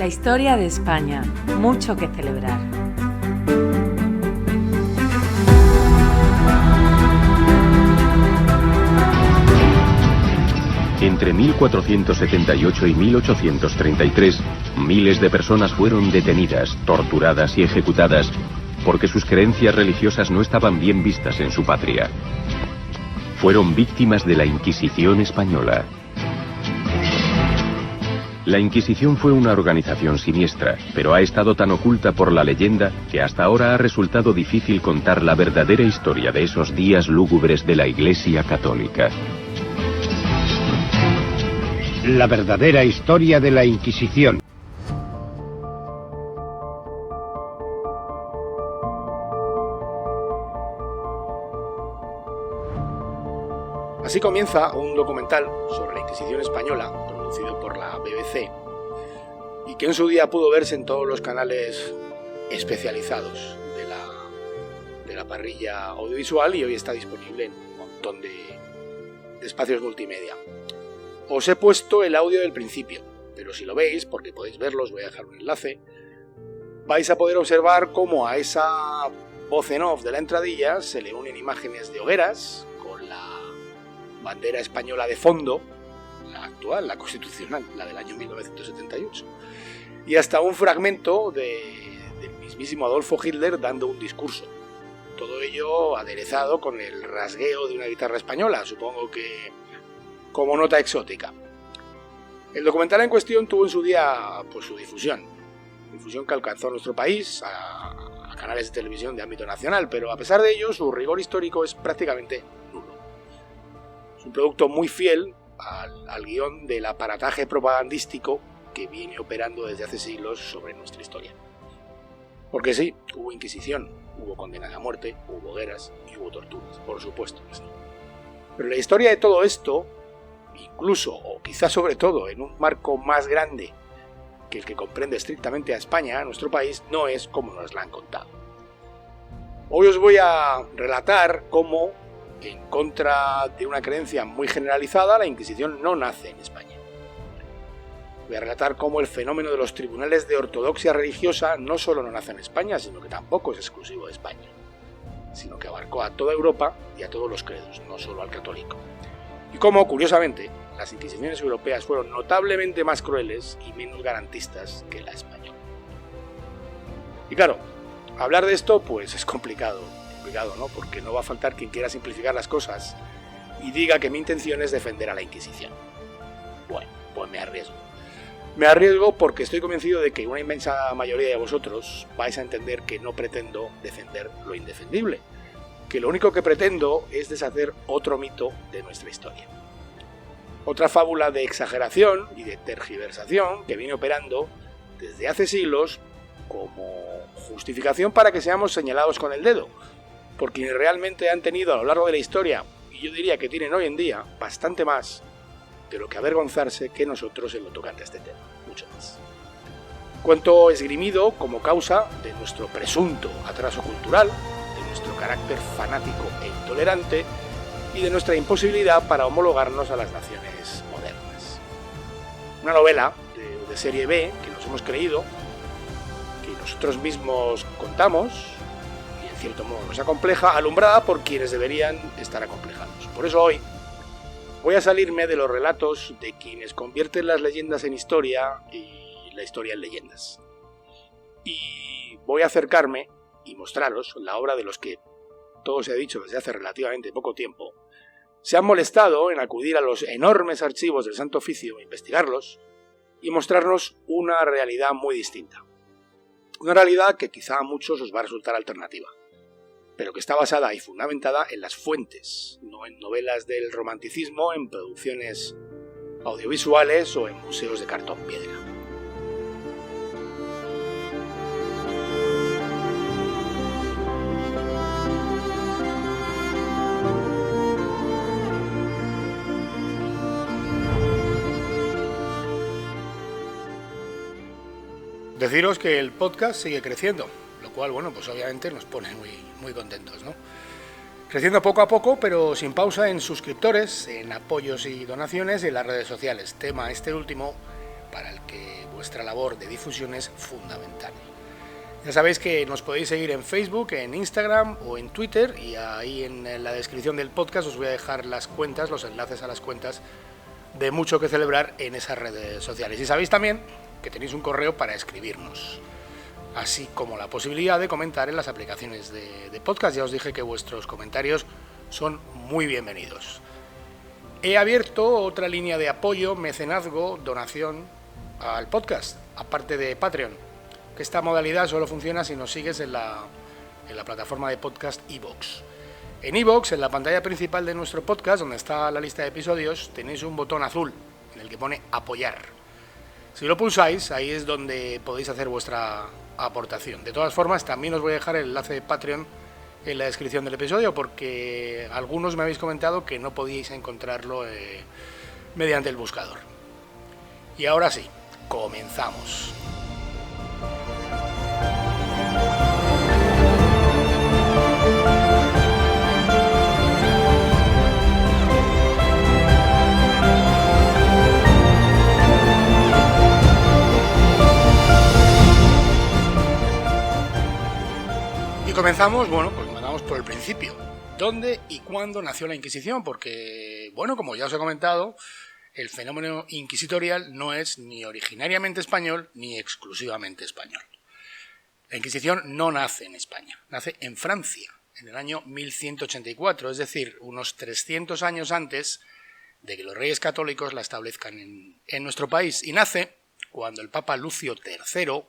La historia de España, mucho que celebrar. Entre 1478 y 1833, miles de personas fueron detenidas, torturadas y ejecutadas porque sus creencias religiosas no estaban bien vistas en su patria. Fueron víctimas de la Inquisición española. La Inquisición fue una organización siniestra, pero ha estado tan oculta por la leyenda que hasta ahora ha resultado difícil contar la verdadera historia de esos días lúgubres de la Iglesia Católica. La verdadera historia de la Inquisición. Así comienza un documental sobre la Inquisición española, producido por la BBC, y que en su día pudo verse en todos los canales especializados de la parrilla audiovisual, y hoy está disponible en un montón de espacios multimedia. Os he puesto el audio del principio, pero si lo veis, porque podéis verlo, os voy a dejar un enlace, vais a poder observar cómo a esa voz en off de la entradilla se le unen imágenes de hogueras con la bandera española de fondo, la actual, la constitucional, la del año 1978, y hasta un fragmento del mismísimo Adolfo Hitler dando un discurso. Todo ello aderezado con el rasgueo de una guitarra española, supongo que como nota exótica. El documental en cuestión tuvo en su día su difusión que alcanzó a nuestro país, a canales de televisión de ámbito nacional, pero a pesar de ello su rigor histórico es prácticamente nulo. Es un producto muy fiel al guión del aparataje propagandístico que viene operando desde hace siglos sobre nuestra historia. Porque sí, hubo Inquisición, hubo condenas a muerte, hubo hogueras y hubo torturas, por supuesto que sí. Pero la historia de todo esto, incluso o quizás sobre todo en un marco más grande que el que comprende estrictamente a España, a nuestro país, no es como nos la han contado. Hoy os voy a relatar cómo, en contra de una creencia muy generalizada, la Inquisición no nace en España. Voy a relatar cómo el fenómeno de los tribunales de ortodoxia religiosa no solo no nace en España, sino que tampoco es exclusivo de España, sino que abarcó a toda Europa y a todos los credos, no solo al católico. Y cómo, curiosamente, las inquisiciones europeas fueron notablemente más crueles y menos garantistas que la española. Y claro, hablar de esto pues es complicado, ¿no? Porque no va a faltar quien quiera simplificar las cosas y diga que mi intención es defender a la Inquisición. Bueno, pues me arriesgo. Me arriesgo porque estoy convencido de que una inmensa mayoría de vosotros vais a entender que no pretendo defender lo indefendible, que lo único que pretendo es deshacer otro mito de nuestra historia. Otra fábula de exageración y de tergiversación que viene operando desde hace siglos como justificación para que seamos señalados con el dedo, por quienes realmente han tenido a lo largo de la historia, y yo diría que tienen hoy en día, bastante más de lo que avergonzarse que nosotros en lo tocante a este tema, mucho más. Cuento esgrimido como causa de nuestro presunto atraso cultural, nuestro carácter fanático e intolerante y de nuestra imposibilidad para homologarnos a las naciones modernas. Una novela de serie B que nos hemos creído, que nosotros mismos contamos y en cierto modo nos acompleja, alumbrada por quienes deberían estar acomplejados. Por eso hoy voy a salirme de los relatos de quienes convierten las leyendas en historia y la historia en leyendas. Y voy a acercarme y mostraros la obra de los que, todo se ha dicho desde hace relativamente poco tiempo, se han molestado en acudir a los enormes archivos del Santo Oficio, investigarlos y mostrarnos una realidad muy distinta. Una realidad que quizá a muchos os va a resultar alternativa, pero que está basada y fundamentada en las fuentes, no en novelas del romanticismo, en producciones audiovisuales o en museos de cartón piedra. Deciros que el podcast sigue creciendo, lo cual, pues obviamente nos pone muy contentos, ¿no? Creciendo poco a poco, pero sin pausa en suscriptores, en apoyos y donaciones y en las redes sociales. Tema este último para el que vuestra labor de difusión es fundamental. Ya sabéis que nos podéis seguir en Facebook, en Instagram o en Twitter, y ahí en la descripción del podcast os voy a dejar las cuentas, los enlaces a las cuentas de Mucho que Celebrar en esas redes sociales. Y sabéis también que tenéis un correo para escribirnos, así como la posibilidad de comentar en las aplicaciones de podcast. Ya os dije que vuestros comentarios son muy bienvenidos. He abierto otra línea de apoyo, mecenazgo, donación al podcast, aparte de Patreon, que esta modalidad solo funciona si nos sigues en la plataforma de podcast iVoox. En iVoox, en la pantalla principal de nuestro podcast, donde está la lista de episodios, tenéis un botón azul en el que pone apoyar. Si lo pulsáis, ahí es donde podéis hacer vuestra aportación. De todas formas, también os voy a dejar el enlace de Patreon en la descripción del episodio, porque algunos me habéis comentado que no podíais encontrarlo mediante el buscador. Y ahora sí, comenzamos. Y comenzamos, pues vamos por el principio. ¿Dónde y cuándo nació la Inquisición? Porque, como ya os he comentado, el fenómeno inquisitorial no es ni originariamente español ni exclusivamente español. La Inquisición no nace en España, nace en Francia, en el año 1184, es decir, unos 300 años antes de que los reyes católicos la establezcan en nuestro país, y nace cuando el Papa Lucio III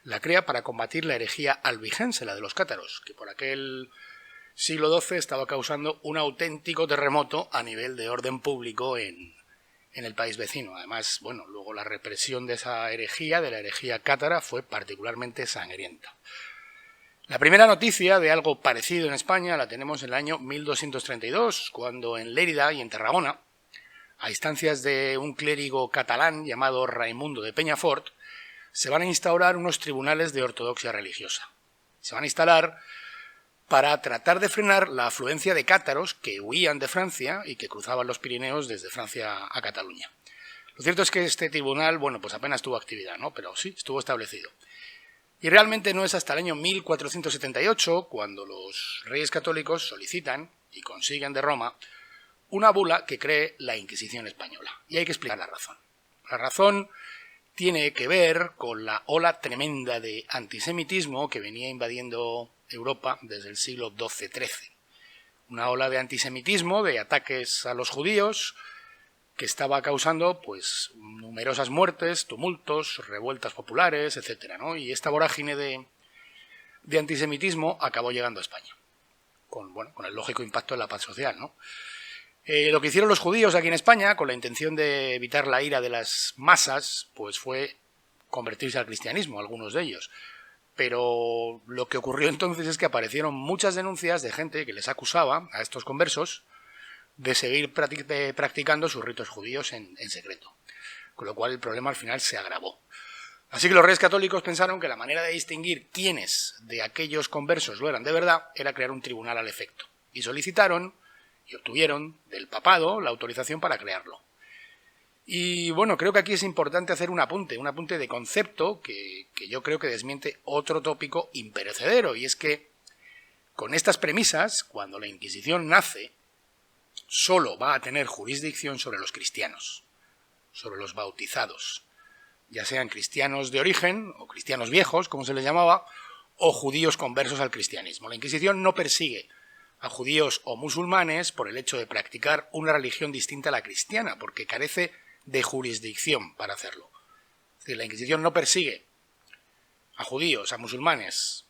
la crea para combatir la herejía albigense, la de los cátaros, que por aquel siglo XII estaba causando un auténtico terremoto a nivel de orden público en el país vecino. Además, luego la represión de esa herejía, de la herejía cátara, fue particularmente sangrienta. La primera noticia de algo parecido en España la tenemos en el año 1232, cuando en Lérida y en Tarragona, a instancias de un clérigo catalán llamado Raimundo de Peñafort, se van a instaurar unos tribunales de ortodoxia religiosa. Se van a instalar para tratar de frenar la afluencia de cátaros que huían de Francia y que cruzaban los Pirineos desde Francia a Cataluña. Lo cierto es que este tribunal, pues apenas tuvo actividad, ¿no? Pero sí, estuvo establecido. Y realmente no es hasta el año 1478 cuando los reyes católicos solicitan y consiguen de Roma una bula que cree la Inquisición española. Y hay que explicar la razón. La razón tiene que ver con la ola tremenda de antisemitismo que venía invadiendo Europa desde el siglo XII-XIII. Una ola de antisemitismo, de ataques a los judíos, que estaba causando numerosas muertes, tumultos, revueltas populares, etc., ¿no? Y esta vorágine de antisemitismo acabó llegando a España, con el lógico impacto en la paz social, ¿no? Lo que hicieron los judíos aquí en España, con la intención de evitar la ira de las masas, fue convertirse al cristianismo, algunos de ellos. Pero lo que ocurrió entonces es que aparecieron muchas denuncias de gente que les acusaba a estos conversos de seguir practicando sus ritos judíos en secreto, con lo cual el problema al final se agravó. Así que los reyes católicos pensaron que la manera de distinguir quiénes de aquellos conversos lo eran de verdad era crear un tribunal al efecto, y solicitaron y obtuvieron del papado la autorización para crearlo. Y creo que aquí es importante hacer un apunte de concepto que yo creo que desmiente otro tópico imperecedero, y es que con estas premisas, cuando la Inquisición nace, solo va a tener jurisdicción sobre los cristianos, sobre los bautizados, ya sean cristianos de origen, o cristianos viejos, como se les llamaba, o judíos conversos al cristianismo. La Inquisición no persigue a judíos o musulmanes por el hecho de practicar una religión distinta a la cristiana, porque carece de jurisdicción para hacerlo. Es decir, la Inquisición no persigue a judíos, a musulmanes,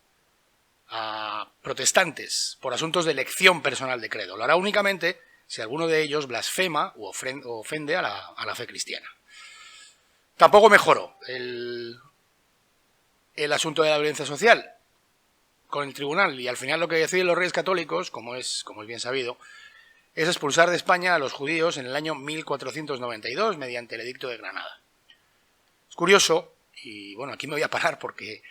a protestantes por asuntos de elección personal de credo. Lo hará únicamente si alguno de ellos blasfema o ofende a la fe cristiana. Tampoco mejoró el asunto de la violencia social con el tribunal, y al final lo que deciden los reyes católicos, como es bien sabido, es expulsar de España a los judíos en el año 1492 mediante el Edicto de Granada. Es curioso, y aquí me voy a parar porque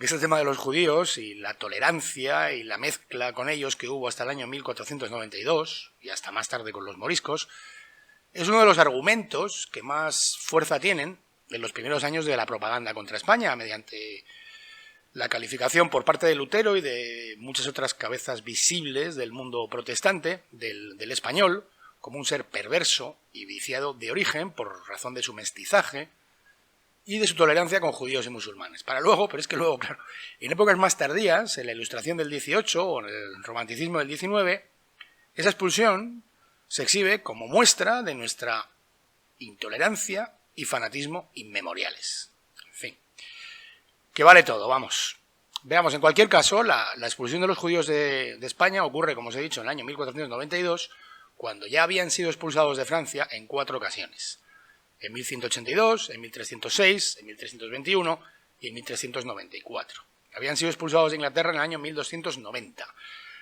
este tema de los judíos y la tolerancia y la mezcla con ellos que hubo hasta el año 1492 y hasta más tarde con los moriscos, es uno de los argumentos que más fuerza tienen en los primeros años de la propaganda contra España, mediante la calificación por parte de Lutero y de muchas otras cabezas visibles del mundo protestante del español como un ser perverso y viciado de origen por razón de su mestizaje y de su tolerancia con judíos y musulmanes. Para luego, pero es que luego, claro, en épocas más tardías, en la Ilustración del 18 o en el Romanticismo del 19, esa expulsión se exhibe como muestra de nuestra intolerancia y fanatismo inmemoriales. En fin, que vale todo, vamos. Veamos, en cualquier caso, la expulsión de los judíos de España ocurre, como os he dicho, en el año 1492, cuando ya habían sido expulsados de Francia en 4 ocasiones. En 1182, en 1306, en 1321 y en 1394. Habían sido expulsados de Inglaterra en el año 1290,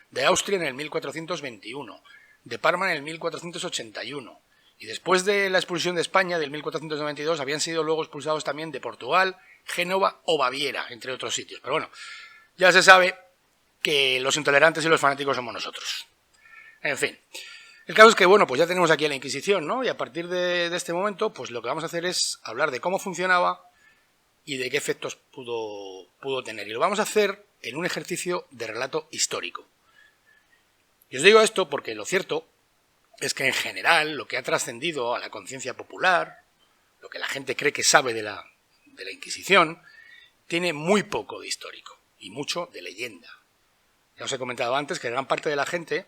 de Austria en el 1421, de Parma en el 1481, y después de la expulsión de España del 1492 habían sido luego expulsados también de Portugal, Génova o Baviera, entre otros sitios. Pero bueno, ya se sabe que los intolerantes y los fanáticos somos nosotros. En fin, el caso es que, bueno, pues ya tenemos aquí a la Inquisición, ¿no? Y a partir de este momento, pues lo que vamos a hacer es hablar de cómo funcionaba y de qué efectos pudo tener. Y lo vamos a hacer en un ejercicio de relato histórico. Y os digo esto porque lo cierto es que en general lo que ha trascendido a la conciencia popular, lo que la gente cree que sabe de la Inquisición, tiene muy poco de histórico y mucho de leyenda. Ya os he comentado antes que gran parte de la gente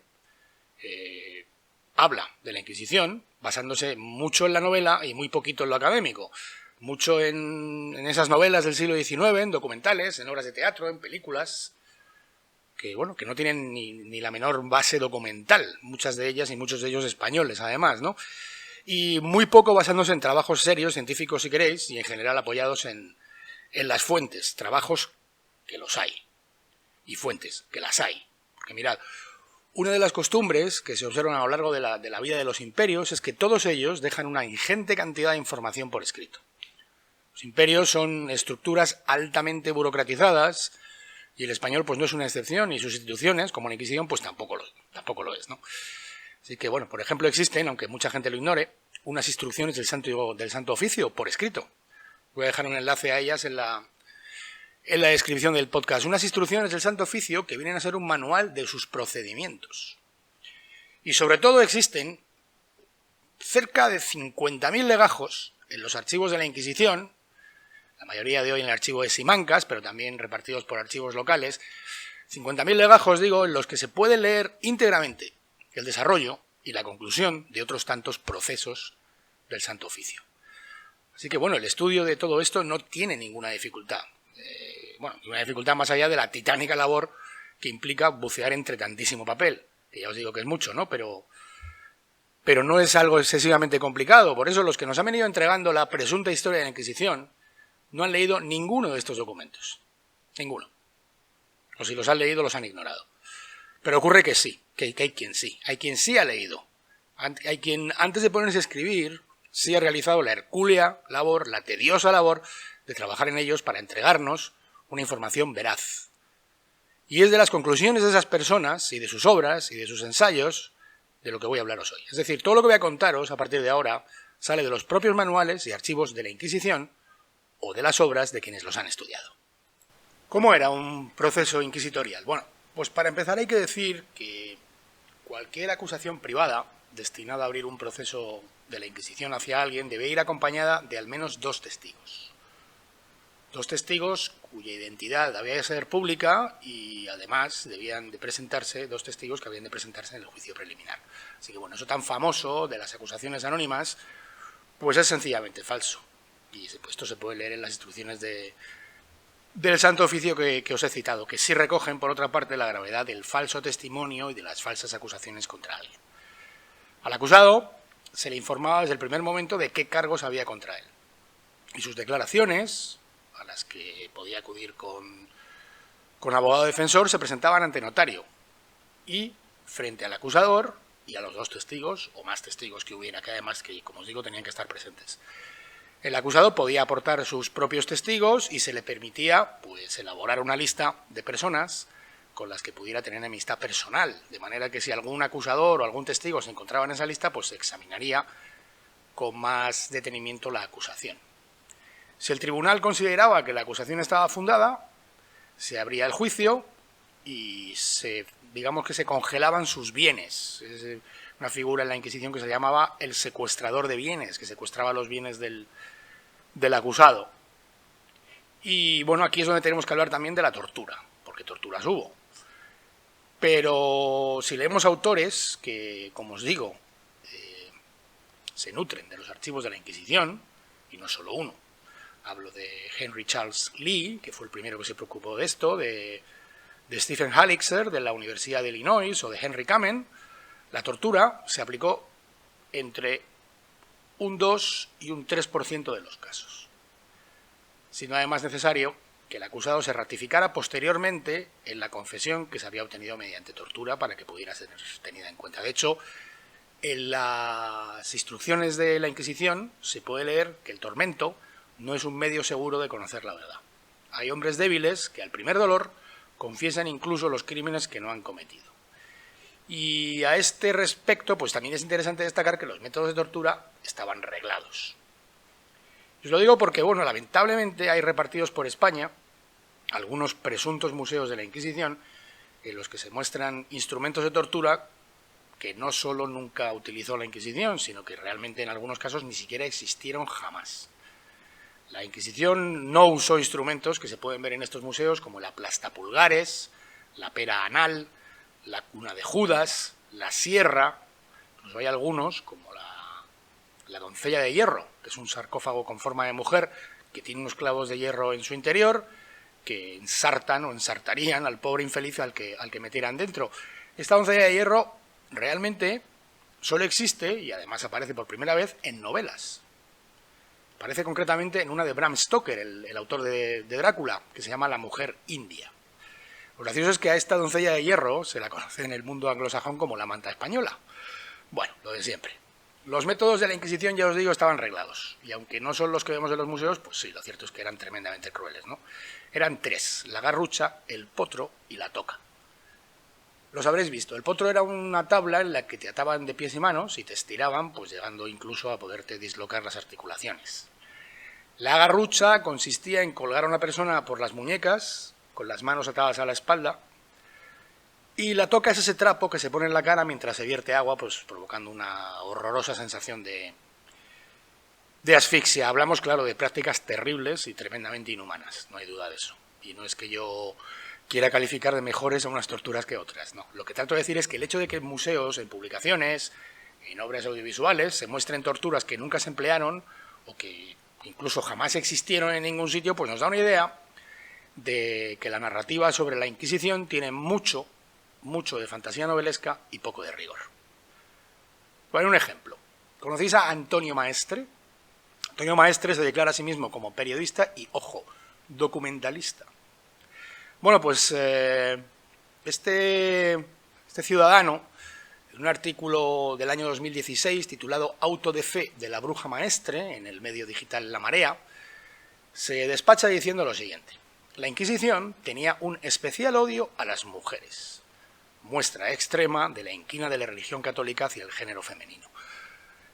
habla de la Inquisición basándose mucho en la novela y muy poquito en lo académico. Mucho en esas novelas del siglo XIX, en documentales, en obras de teatro, en películas, que bueno, que no tienen ni la menor base documental, muchas de ellas y muchos de ellos españoles además, ¿no? Y muy poco basándose en trabajos serios, científicos si queréis, y en general apoyados en las fuentes, trabajos que los hay, y fuentes que las hay. Porque mirad, una de las costumbres que se observan a lo largo de la vida de los imperios es que todos ellos dejan una ingente cantidad de información por escrito. Los imperios son estructuras altamente burocratizadas, y el español pues no es una excepción, y sus instituciones, como la Inquisición, pues tampoco lo es, ¿no? Así que, bueno, por ejemplo, existen, aunque mucha gente lo ignore, unas instrucciones del Santo Oficio por escrito. Voy a dejar un enlace a ellas en la descripción del podcast. Unas instrucciones del Santo Oficio que vienen a ser un manual de sus procedimientos. Y sobre todo existen cerca de 50.000 legajos en los archivos de la Inquisición, la mayoría de hoy en el archivo de Simancas, pero también repartidos por archivos locales, 50.000 legajos, digo, en los que se puede leer íntegramente el desarrollo y la conclusión de otros tantos procesos del Santo Oficio. Así que, bueno, el estudio de todo esto no tiene ninguna dificultad. Una dificultad más allá de la titánica labor que implica bucear entre tantísimo papel, que ya os digo que es mucho, ¿no? Pero no es algo excesivamente complicado. Por eso los que nos han venido entregando la presunta historia de la Inquisición no han leído ninguno de estos documentos. Ninguno. O si los han leído, los han ignorado. Pero ocurre que sí, que hay quien sí. Hay quien sí ha leído. Hay quien, antes de ponerse a escribir, sí ha realizado la hercúlea labor, la tediosa labor de trabajar en ellos para entregarnos una información veraz. Y es de las conclusiones de esas personas, y de sus obras, y de sus ensayos, de lo que voy a hablaros hoy. Es decir, todo lo que voy a contaros a partir de ahora sale de los propios manuales y archivos de la Inquisición o de las obras de quienes los han estudiado. ¿Cómo era un proceso inquisitorial? Bueno, pues para empezar hay que decir que cualquier acusación privada destinada a abrir un proceso de la Inquisición hacia alguien debe ir acompañada de al menos 2 testigos. 2 testigos cuya identidad debía de ser pública y además debían de presentarse 2 testigos que habían de presentarse en el juicio preliminar. Así que bueno, eso tan famoso de las acusaciones anónimas, pues es sencillamente falso. Y esto se puede leer en las instrucciones del Santo Oficio que os he citado, que sí recogen, por otra parte, la gravedad del falso testimonio y de las falsas acusaciones contra alguien. Al acusado se le informaba desde el primer momento de qué cargos había contra él. Y sus declaraciones, a las que podía acudir con abogado defensor, se presentaban ante notario y frente al acusador y a los 2 testigos, o más testigos que hubiera, que además, que como os digo, tenían que estar presentes. El acusado podía aportar sus propios testigos y se le permitía pues elaborar una lista de personas con las que pudiera tener amistad personal, de manera que si algún acusador o algún testigo se encontraba en esa lista, pues se examinaría con más detenimiento la acusación. Si el tribunal consideraba que la acusación estaba fundada, se abría el juicio y digamos que se congelaban sus bienes. Es una figura en la Inquisición que se llamaba el secuestrador de bienes, que secuestraba los bienes del acusado. Y bueno, aquí es donde tenemos que hablar también de la tortura, porque torturas hubo. Pero si leemos autores que, como os digo, se nutren de los archivos de la Inquisición, y no solo uno, hablo de Henry Charles Lee, que fue el primero que se preocupó de esto, de Stephen Halixer, de la Universidad de Illinois, o de Henry Kamen, la tortura se aplicó entre un 2 y un 3% de los casos, siendo además necesario que el acusado se ratificara posteriormente en la confesión que se había obtenido mediante tortura para que pudiera ser tenida en cuenta. De hecho, en las instrucciones de la Inquisición se puede leer que el tormento no es un medio seguro de conocer la verdad. Hay hombres débiles que al primer dolor confiesan incluso los crímenes que no han cometido. Y a este respecto, pues también es interesante destacar que los métodos de tortura estaban reglados. Os lo digo porque, bueno, lamentablemente hay repartidos por España algunos presuntos museos de la Inquisición en los que se muestran instrumentos de tortura que no solo nunca utilizó la Inquisición, sino que realmente en algunos casos ni siquiera existieron jamás. La Inquisición no usó instrumentos que se pueden ver en estos museos como el aplastapulgares, la pera anal, la cuna de Judas, la sierra. Incluso hay algunos, como la doncella de hierro, que es un sarcófago con forma de mujer que tiene unos clavos de hierro en su interior, que ensartan o ensartarían al pobre infeliz al que metieran dentro. Esta doncella de hierro realmente solo existe, y además aparece por primera vez, en novelas. Aparece concretamente en una de Bram Stoker, el autor de Drácula, que se llama La mujer india. Lo gracioso es que a esta doncella de hierro se la conoce en el mundo anglosajón como la manta española. Bueno, lo de siempre. Los métodos de la Inquisición, ya os digo, estaban reglados. Y aunque no son los que vemos en los museos, pues sí, lo cierto es que eran tremendamente crueles, ¿no? Eran 3, la garrucha, el potro y la toca. Los habréis visto. El potro era una tabla en la que te ataban de pies y manos y te estiraban, pues llegando incluso a poderte dislocar las articulaciones. La garrucha consistía en colgar a una persona por las muñecas, con las manos atadas a la espalda, y la toca es ese trapo que se pone en la cara mientras se vierte agua, pues provocando una horrorosa sensación de asfixia. Hablamos, claro, de prácticas terribles y tremendamente inhumanas, no hay duda de eso. Y no es que yo quiera calificar de mejores a unas torturas que otras, no. Lo que trato de decir es que el hecho de que en museos, en publicaciones, en obras audiovisuales, se muestren torturas que nunca se emplearon o que incluso jamás existieron en ningún sitio, pues nos da una idea de que la narrativa sobre la Inquisición tiene mucho de fantasía novelesca y poco de rigor. Por un ejemplo, ¿conocéis a Antonio Maestre? Antonio Maestre se declara a sí mismo como periodista y, ojo, documentalista. Bueno, pues este ciudadano, en un artículo del año 2016 titulado Auto de fe de la bruja maestre, en el medio digital La Marea, se despacha diciendo lo siguiente: la Inquisición tenía un especial odio a las mujeres, muestra extrema de la inquina de la religión católica hacia el género femenino.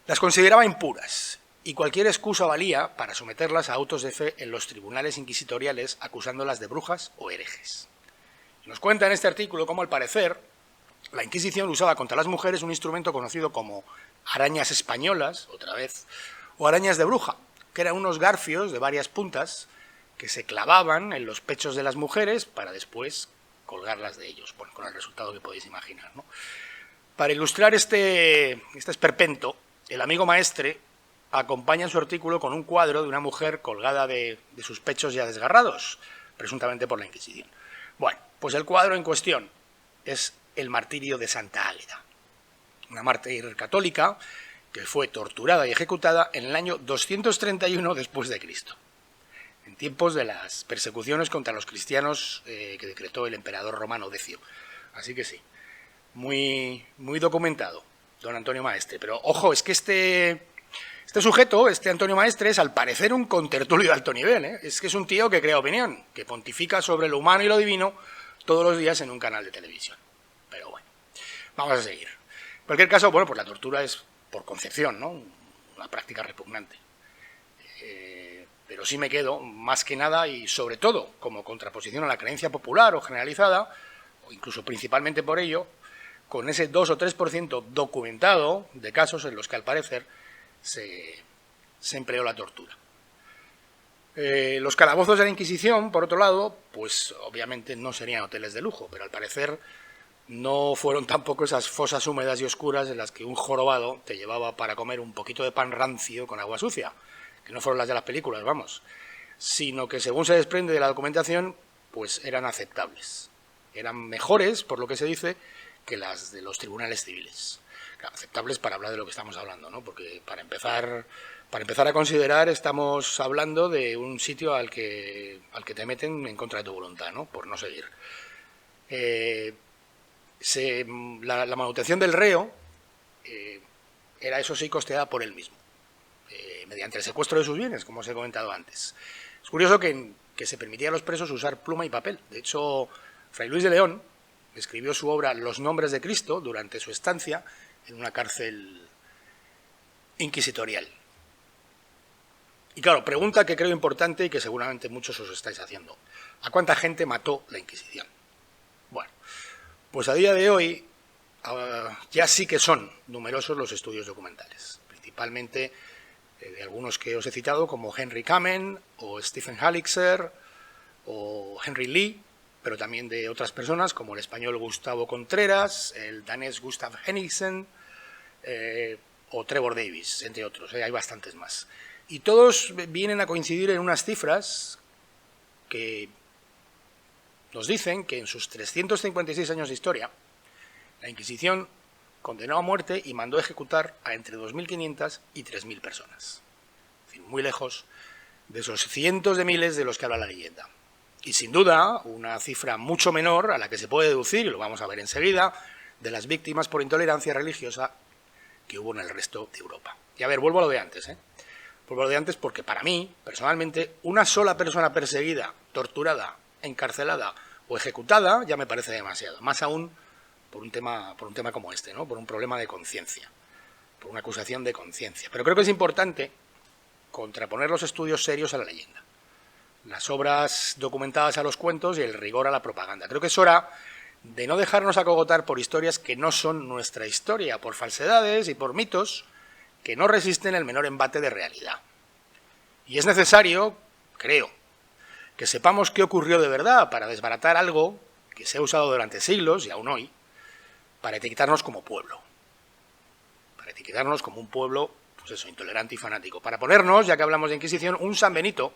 Las consideraba impuras y cualquier excusa valía para someterlas a autos de fe en los tribunales inquisitoriales acusándolas de brujas o herejes. Y nos cuenta en este artículo cómo, al parecer, la Inquisición usaba contra las mujeres un instrumento conocido como arañas españolas, otra vez, o arañas de bruja, que eran unos garfios de varias puntas que se clavaban en los pechos de las mujeres para después colgarlas de ellos, bueno, con el resultado que podéis imaginar, ¿no? Para ilustrar este esperpento, el amigo Maestre acompaña en su artículo con un cuadro de una mujer colgada de sus pechos ya desgarrados, presuntamente por la Inquisición. Bueno, pues el cuadro en cuestión es el martirio de Santa Águeda, una mártir católica que fue torturada y ejecutada en el año 231 después de Cristo, en tiempos de las persecuciones contra los cristianos que decretó el emperador romano Decio. Así que sí, muy documentado, don Antonio Maestre. Pero ojo, es que este sujeto, este Antonio Maestre, es al parecer un contertulio de alto nivel, ¿eh? Es que es un tío que crea opinión, que pontifica sobre lo humano y lo divino todos los días en un canal de televisión. Pero bueno, vamos a seguir. En cualquier caso, bueno, pues la tortura es por concepción, ¿no? Una práctica repugnante. pero sí me quedo, más que nada y sobre todo, como contraposición a la creencia popular o generalizada, o incluso principalmente por ello, con ese 2 o 3% documentado de casos en los que al parecer se empleó la tortura. Los calabozos de la Inquisición, por otro lado, pues obviamente no serían hoteles de lujo, pero al parecer no fueron tampoco esas fosas húmedas y oscuras en las que un jorobado te llevaba para comer un poquito de pan rancio con agua sucia, que no fueron las de las películas, vamos, sino que según se desprende de la documentación, pues eran aceptables. Eran mejores, por lo que se dice, que las de los tribunales civiles. Claro, aceptables para hablar de lo que estamos hablando, ¿no? Porque para empezar a considerar, estamos hablando de un sitio al que te meten en contra de tu voluntad, ¿no? Por no seguir. La manutención del reo era, eso sí, costeada por él mismo, mediante el secuestro de sus bienes, como os he comentado antes. Es curioso que se permitía a los presos usar pluma y papel. De hecho, Fray Luis de León escribió su obra Los nombres de Cristo durante su estancia en una cárcel inquisitorial. Y claro, pregunta que creo importante y que seguramente muchos os estáis haciendo. ¿A cuánta gente mató la Inquisición? Bueno, pues a día de hoy ya sí que son numerosos los estudios documentales, principalmente de algunos que os he citado, como Henry Kamen, o Stephen Halixer, o Henry Lee, pero también de otras personas, como el español Gustavo Contreras, el danés Gustav Henningsen, o Trevor Davis, entre otros. Hay bastantes más. Y todos vienen a coincidir en unas cifras que nos dicen que en sus 356 años de historia, la Inquisición condenó a muerte y mandó ejecutar a entre 2.500 y 3.000 personas. Es decir, muy lejos de esos cientos de miles de los que habla la leyenda. Y sin duda, una cifra mucho menor a la que se puede deducir, y lo vamos a ver enseguida, de las víctimas por intolerancia religiosa que hubo en el resto de Europa. Y a ver, vuelvo a lo de antes, Vuelvo a lo de antes porque para mí, personalmente, una sola persona perseguida, torturada, encarcelada o ejecutada ya me parece demasiado. Más aún por un tema como este, ¿no? Por un problema de conciencia, por una acusación de conciencia. Pero creo que es importante contraponer los estudios serios a la leyenda, las obras documentadas a los cuentos y el rigor a la propaganda. Creo que es hora de no dejarnos acogotar por historias que no son nuestra historia, por falsedades y por mitos que no resisten el menor embate de realidad. Y es necesario, creo, que sepamos qué ocurrió de verdad para desbaratar algo que se ha usado durante siglos y aún hoy para etiquetarnos como pueblo. Para etiquetarnos como un pueblo, pues eso, intolerante y fanático. Para ponernos, ya que hablamos de Inquisición, un San Benito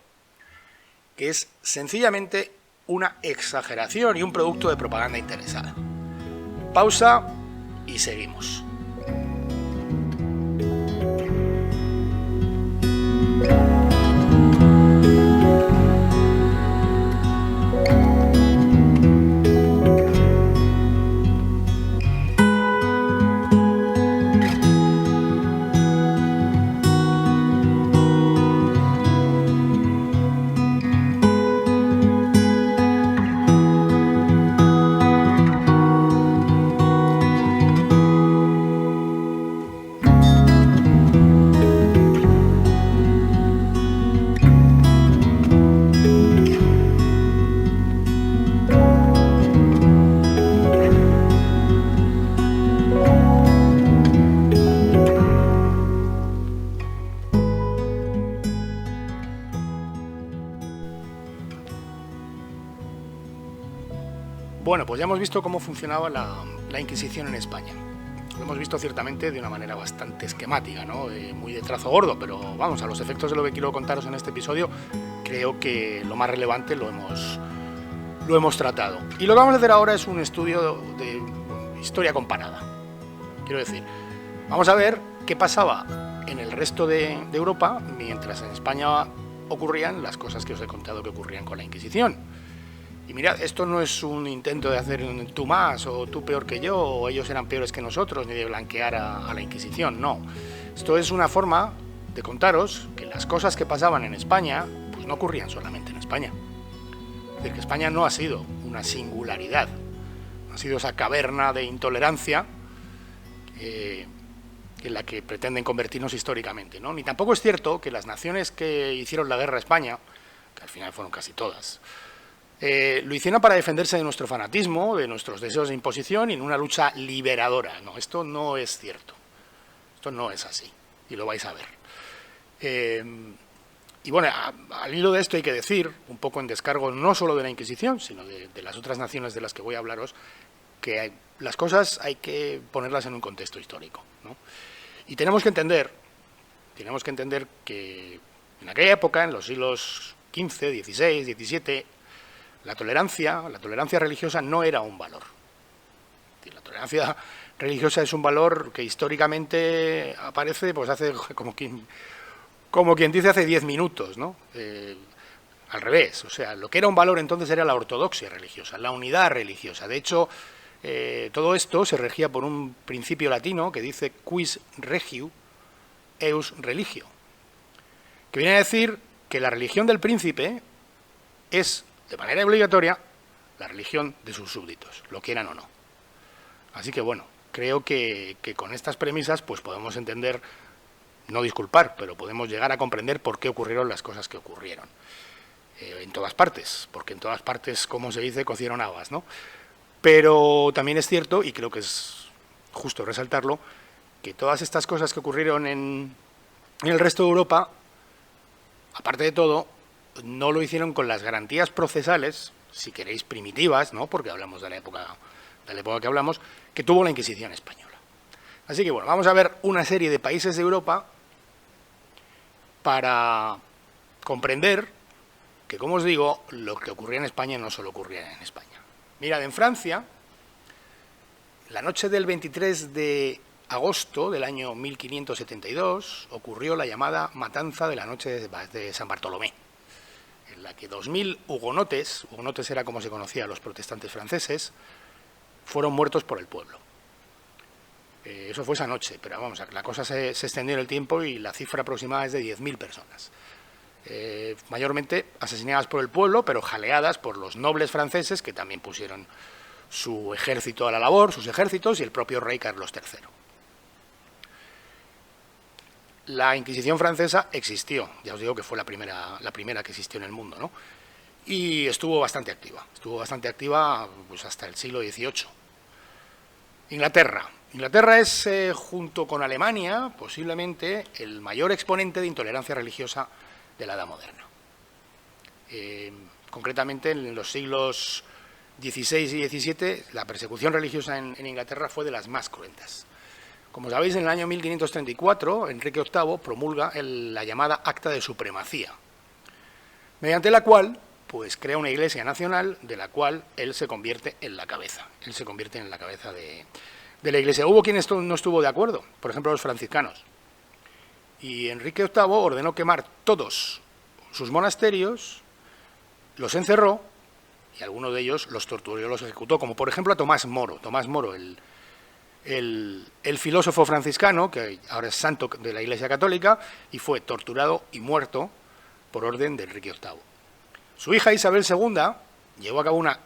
que es sencillamente una exageración y un producto de propaganda interesada. Pausa y seguimos. Bueno, pues ya hemos visto cómo funcionaba la Inquisición en España. Lo hemos visto ciertamente de una manera bastante esquemática, ¿no? Muy de trazo gordo, pero vamos, a los efectos de lo que quiero contaros en este episodio, creo que lo más relevante lo hemos tratado. Y lo que vamos a hacer ahora es un estudio de historia comparada. Quiero decir, vamos a ver qué pasaba en el resto de Europa mientras en España ocurrían las cosas que os he contado que ocurrían con la Inquisición. Y mirad, esto no es un intento de hacer un tú más o tú peor que yo o ellos eran peores que nosotros, ni de blanquear a la Inquisición, no. Esto es una forma de contaros que las cosas que pasaban en España pues no ocurrían solamente en España. Es decir, que España no ha sido una singularidad, no ha sido esa caverna de intolerancia que en la que pretenden convertirnos históricamente, ¿no? Ni tampoco es cierto que las naciones que hicieron la guerra a España, que al final fueron casi todas, lo hicieron para defenderse de nuestro fanatismo, de nuestros deseos de imposición y en una lucha liberadora. No, esto no es cierto. Esto no es así, y lo vais a ver. Y bueno, al hilo de esto hay que decir, un poco en descargo no solo de la Inquisición, sino de las otras naciones de las que voy a hablaros, que las cosas hay que ponerlas en un contexto histórico, ¿no? Y tenemos que entender que en aquella época, en los siglos XV, XVI, XVII, la tolerancia religiosa no era un valor. La tolerancia religiosa es un valor que históricamente aparece, pues hace como quien dice hace 10 minutos, ¿no? Al revés, o sea, lo que era un valor entonces era la ortodoxia religiosa, la unidad religiosa. De hecho, todo esto se regía por un principio latino que dice quis regiu eus religio, que viene a decir que la religión del príncipe es, de manera obligatoria, la religión de sus súbditos, lo quieran o no. Así que bueno, creo que con estas premisas pues podemos entender, no disculpar, pero podemos llegar a comprender por qué ocurrieron las cosas que ocurrieron. En todas partes, porque en todas partes, como se dice, cocieron habas, ¿no? Pero también es cierto, y creo que es justo resaltarlo, que todas estas cosas que ocurrieron en el resto de Europa, aparte de todo, no lo hicieron con las garantías procesales, si queréis primitivas, ¿no? Porque hablamos de la época que hablamos, que tuvo la Inquisición española. Así que bueno, vamos a ver una serie de países de Europa para comprender que, como os digo, lo que ocurría en España no solo ocurría en España. Mirad, en Francia, la noche del 23 de agosto del año 1572 ocurrió la llamada matanza de la noche de San Bartolomé, en la que 2000 hugonotes era como se conocía a los protestantes franceses, fueron muertos por el pueblo. Eso fue esa noche, pero vamos, la cosa se extendió en el tiempo y la cifra aproximada es de 10.000 personas. Mayormente asesinadas por el pueblo, pero jaleadas por los nobles franceses, que también pusieron su ejército a la labor, sus ejércitos, y el propio rey Carlos III. La Inquisición francesa existió, ya os digo que fue la primera que existió en el mundo, ¿no? Y estuvo bastante activa pues hasta el siglo XVIII. Inglaterra es, junto con Alemania, posiblemente el mayor exponente de intolerancia religiosa de la Edad Moderna. Concretamente, en los siglos XVI y XVII, la persecución religiosa en Inglaterra fue de las más cruentas. Como sabéis, en el año 1534, Enrique VIII promulga la llamada Acta de Supremacía, mediante la cual pues crea una iglesia nacional de la cual él se convierte en la cabeza. Él se convierte en la cabeza de la iglesia. Hubo quien no estuvo de acuerdo, por ejemplo los franciscanos. Y Enrique VIII ordenó quemar todos sus monasterios, los encerró y algunos de ellos los torturó y los ejecutó, como por ejemplo a Tomás Moro. Tomás Moro, el filósofo franciscano, que ahora es santo de la Iglesia Católica, y fue torturado y muerto por orden de Enrique VIII. Su hija Isabel II llevó a cabo una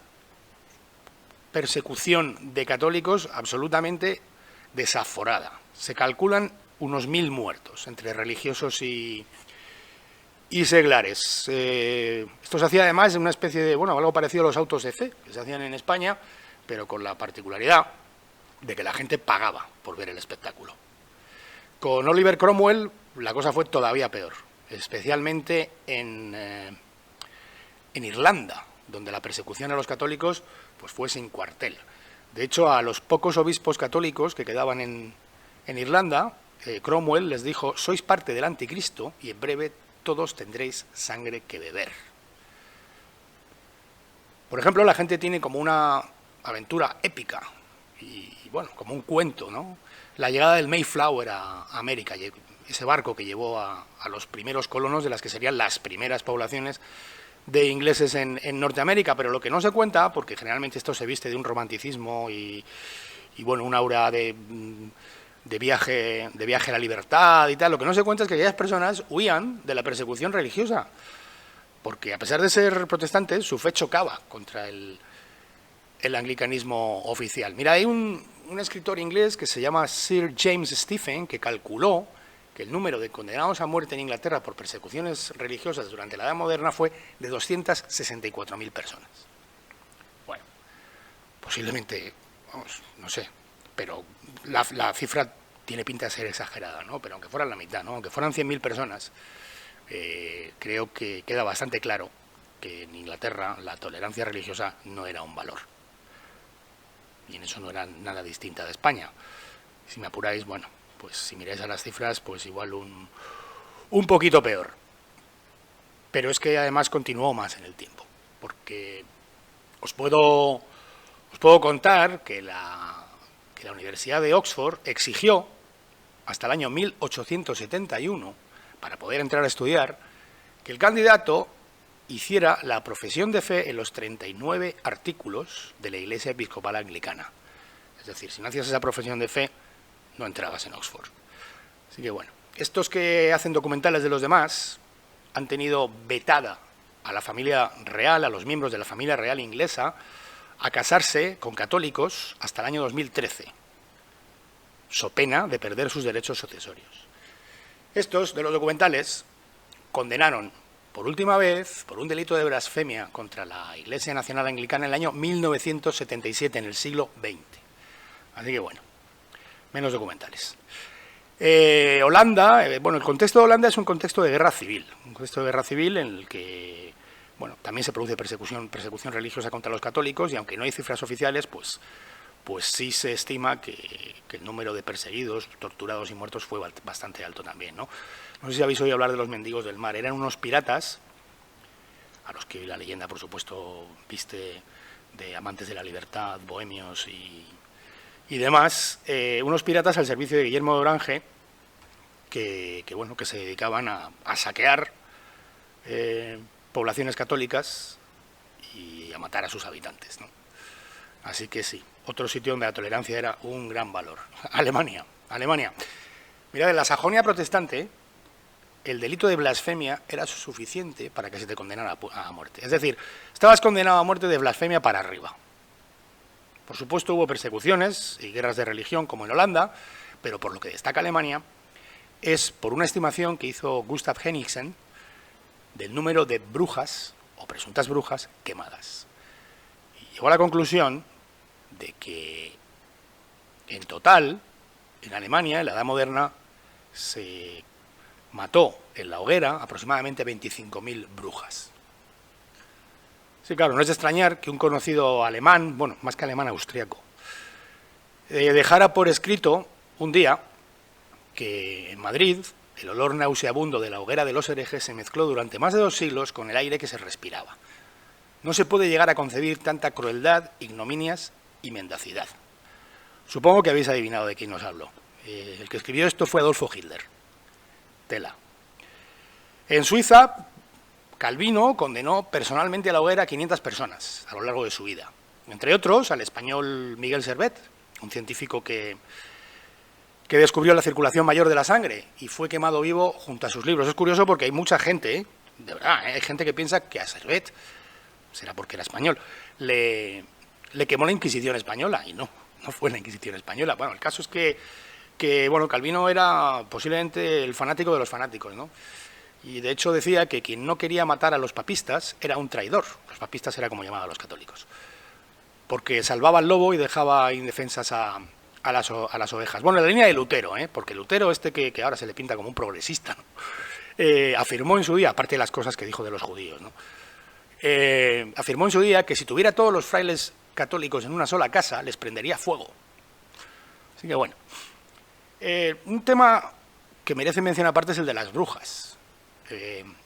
persecución de católicos absolutamente desaforada. Se calculan unos 1000 muertos entre religiosos y seglares. Esto se hacía además en una especie de, bueno, algo parecido a los autos de fe que se hacían en España, pero con la particularidad de que la gente pagaba por ver el espectáculo. Con Oliver Cromwell la cosa fue todavía peor, especialmente en Irlanda, donde la persecución a los católicos pues fue sin cuartel. De hecho, a los pocos obispos católicos que quedaban en Irlanda, Cromwell les dijo: sois parte del anticristo y en breve todos tendréis sangre que beber. Por ejemplo, la gente tiene como una aventura épica y bueno, como un cuento, ¿no? La llegada del Mayflower a América, ese barco que llevó a los primeros colonos de las que serían las primeras poblaciones de ingleses en Norteamérica, pero lo que no se cuenta, porque generalmente esto se viste de un romanticismo y bueno, un aura de viaje a la libertad y tal, lo que no se cuenta es que aquellas personas huían de la persecución religiosa, porque a pesar de ser protestantes, su fe chocaba contra el anglicanismo oficial. Mira, hay un un escritor inglés que se llama Sir James Stephen, que calculó que el número de condenados a muerte en Inglaterra por persecuciones religiosas durante la Edad Moderna fue de 264.000 personas. Bueno, posiblemente, vamos, no sé, pero la cifra tiene pinta de ser exagerada, ¿no? Pero aunque fueran la mitad, ¿no? Aunque fueran 100.000 personas, creo que queda bastante claro que en Inglaterra la tolerancia religiosa no era un valor. Y en eso no era nada distinta de España. Si me apuráis, bueno, pues si miráis a las cifras, pues igual un poquito peor. Pero es que además continuó más en el tiempo, porque os puedo contar que la Universidad de Oxford exigió hasta el año 1871, para poder entrar a estudiar, que el candidato hiciera la profesión de fe en los 39 artículos de la Iglesia Episcopal Anglicana. Es decir, si no hacías esa profesión de fe, no entrabas en Oxford. Así que bueno, estos que hacen documentales de los demás han tenido vetada a la familia real, a los miembros de la familia real inglesa, a casarse con católicos hasta el año 2013, so pena de perder sus derechos sucesorios. Estos de los documentales condenaron por última vez por un delito de blasfemia contra la Iglesia Nacional Anglicana en el año 1977, en el siglo XX. Así que bueno, menos documentales. Holanda, bueno, el contexto de Holanda es un contexto de guerra civil, en el que, bueno, también se produce persecución religiosa contra los católicos, y aunque no hay cifras oficiales, pues sí se estima que el número de perseguidos, torturados y muertos fue bastante alto también, ¿no? No sé si habéis oído hablar de los mendigos del mar. Eran unos piratas, a los que la leyenda, por supuesto, viste de amantes de la libertad, bohemios y demás, unos piratas al servicio de Guillermo de Orange, que se dedicaban a saquear poblaciones católicas y a matar a sus habitantes, ¿no? Así que sí, otro sitio donde la tolerancia era un gran valor. Alemania. Mirad, en la Sajonia protestante, el delito de blasfemia era suficiente para que se te condenara a muerte. Es decir, estabas condenado a muerte de blasfemia para arriba. Por supuesto, hubo persecuciones y guerras de religión, como en Holanda, pero por lo que destaca Alemania es por una estimación que hizo Gustav Henningsen del número de brujas, o presuntas brujas, quemadas. Y llegó a la conclusión de que, en total, en Alemania, en la Edad Moderna, se mató en la hoguera aproximadamente 25.000 brujas. Sí, claro, no es de extrañar que un conocido alemán, bueno, más que alemán, austriaco, dejara por escrito un día que en Madrid el olor nauseabundo de la hoguera de los herejes se mezcló durante más de 2 siglos con el aire que se respiraba. No se puede llegar a concebir tanta crueldad, ignominias y mendacidad. Supongo que habéis adivinado de quién os hablo. El que escribió esto fue Adolfo Hitler. Tela. En Suiza, Calvino condenó personalmente a la hoguera a 500 personas a lo largo de su vida. Entre otros, al español Miguel Servet, un científico que descubrió la circulación mayor de la sangre y fue quemado vivo junto a sus libros. Es curioso porque hay mucha gente, de verdad, hay gente que piensa que a Servet, será porque era español, le quemó la Inquisición española, y no fue la Inquisición española. Bueno, el caso es que Calvino era posiblemente el fanático de los fanáticos, ¿no? Y de hecho decía que quien no quería matar a los papistas era un traidor. Los papistas era como llamaban a los católicos, porque salvaba al lobo y dejaba indefensas a las ovejas. Bueno, la línea de Lutero, porque Lutero, que ahora se le pinta como un progresista, ¿no? Afirmó en su día, aparte de las cosas que dijo de los judíos, ¿no? Afirmó en su día que si tuviera todos los frailes católicos en una sola casa, les prendería fuego. Así que bueno, un tema que merece mención aparte es el de las brujas.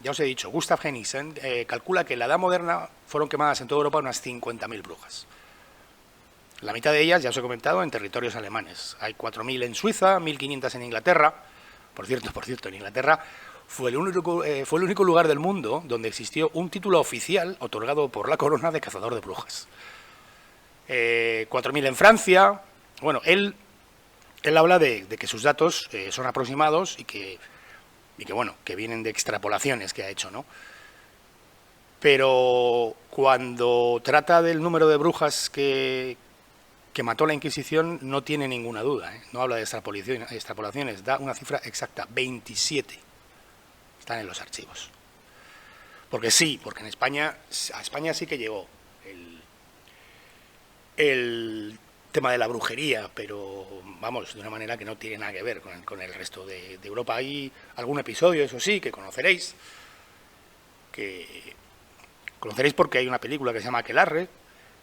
Ya os he dicho, Gustav Henningsen calcula que en la Edad Moderna fueron quemadas en toda Europa unas 50.000 brujas. La mitad de ellas, ya os he comentado, en territorios alemanes. Hay 4.000 en Suiza, 1.500 en Inglaterra. Por cierto, en Inglaterra fue el único lugar del mundo donde existió un título oficial otorgado por la corona de cazador de brujas. 4.000 en Francia. Bueno, él habla de que sus datos son aproximados y que vienen de extrapolaciones que ha hecho, ¿no? Pero cuando trata del número de brujas que que mató la Inquisición no tiene ninguna duda, ¿eh? No habla de extrapolaciones, da una cifra exacta, 27. Están en los archivos. Porque sí, porque a España sí que llegó el tema de la brujería, pero vamos, de una manera que no tiene nada que ver con el resto de Europa. Hay algún episodio, eso sí, que conoceréis porque hay una película que se llama Aquelarre,